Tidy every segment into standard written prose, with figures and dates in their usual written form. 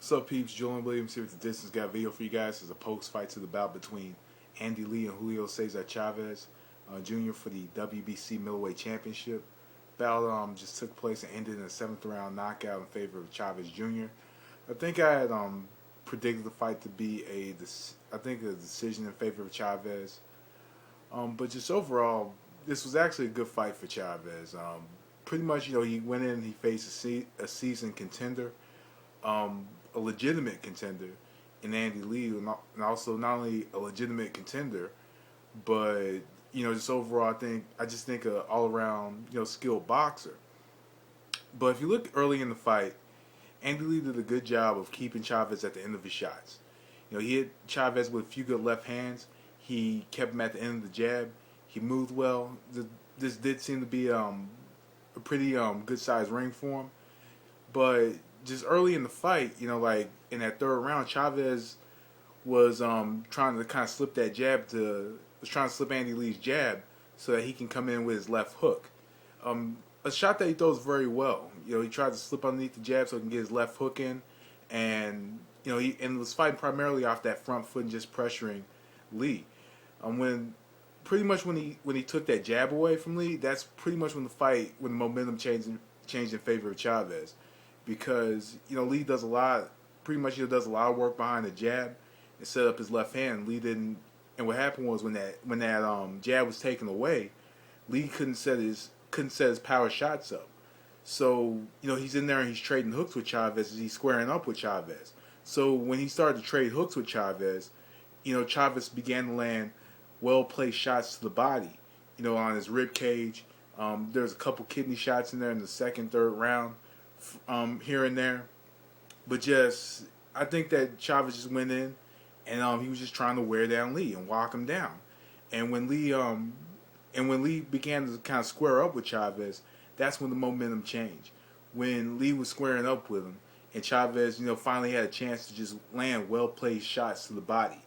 What's up, peeps? Julian Williams here with the Distance. Got a video for you guys. It's a post-fight to the bout between Andy Lee and Julio Cesar Chavez Jr. for the WBC Middleweight Championship. Bout just took place and ended in a 7th round knockout in favor of Chavez Jr. I think I had predicted the fight to be a decision in favor of Chavez. But just overall, this was actually a good fight for Chavez. Pretty much, he went in and he faced a seasoned contender. A legitimate contender in Andy Lee, and also not only a legitimate contender, but just overall, I just think a all around skilled boxer. But if you look early in the fight, Andy Lee did a good job of keeping Chavez at the end of his shots. He hit Chavez with a few good left hands. He kept him at the end of the jab. He moved well. This did seem to be a pretty good sized ring for him, but just early in the fight, like in that 3rd round, Chavez was trying to kind of slip that jab was trying to slip Andy Lee's jab so that he can come in with his left hook. A shot that he throws very well. He tried to slip underneath the jab so he can get his left hook in, and he was fighting primarily off that front foot and just pressuring Lee. When he took that jab away from Lee, that's pretty much when the momentum changed in favor of Chavez. Because Lee does a lot of work behind the jab and set up his left hand. Lee didn't, and what happened was when that jab was taken away, Lee couldn't set his power shots up. So he's in there and he's trading hooks with Chavez as he's squaring up with Chavez. So when he started to trade hooks with Chavez, Chavez began to land well placed shots to the body, on his rib cage. There's a couple kidney shots in there in the 2nd, 3rd round. Here and there, but I think that Chavez just went in and he was just trying to wear down Lee and walk him down. And when Lee began to kind of square up with Chavez, that's when the momentum changed. When Lee was squaring up with him and Chavez, finally had a chance to just land well placed shots to the body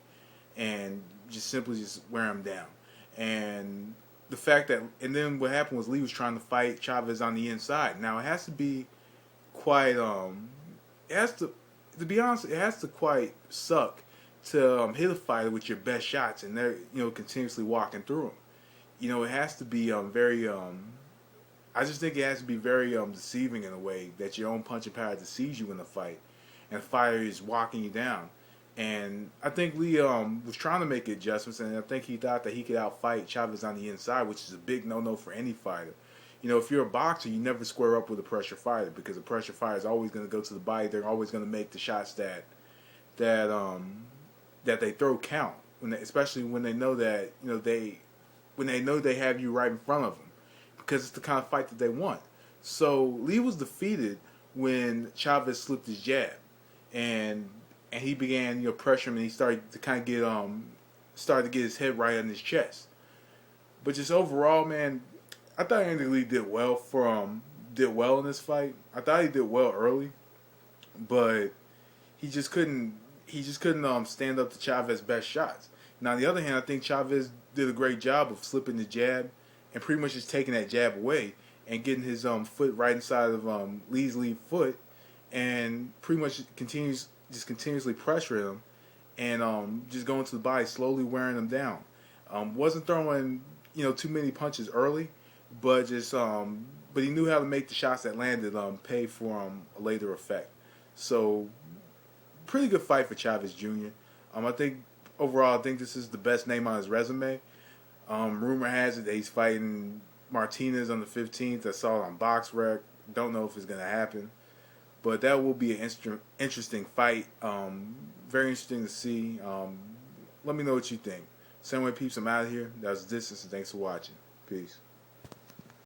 and just simply just wear him down. And the fact that, and then what happened was Lee was trying to fight Chavez on the inside. Now it has to be quite to be honest, it has to quite suck to hit a fighter with your best shots and they're continuously walking through them. It has to be very I just think it has to be very deceiving in a way that your own punching power deceives you in the fight and the fighter is walking you down. And I think Lee was trying to make adjustments, and I think he thought that he could outfight Chavez on the inside, which is a big no-no for any fighter. If you're a boxer, you never square up with a pressure fighter because a pressure fighter is always going to go to the body. They're always going to make the shots that they throw count, especially when they know that they have you right in front of them, because it's the kind of fight that they want. So Lee was defeated when Chavez slipped his jab, and he began pressuring him, and he started to kind of get his head right on his chest. But just overall, man, I thought Andy Lee did well in this fight. I thought he did well early, but he just couldn't stand up to Chavez's best shots. Now on the other hand, I think Chavez did a great job of slipping the jab and pretty much just taking that jab away and getting his foot right inside of Lee's lead foot, and pretty much continuously pressuring him and just going to the body, slowly wearing him down. Wasn't throwing too many punches early, but he knew how to make the shots that landed pay for a later effect. So pretty good fight for Chavez Jr. I think overall, this is the best name on his resume. Rumor has it that he's fighting Martinez on the 15th. I saw it on BoxRec. Don't know if it's gonna happen, but that will be an interesting fight. Very interesting to see. Let me know what you think. Same way, peeps. I'm out of here. That was Distance, and thanks for watching. Peace.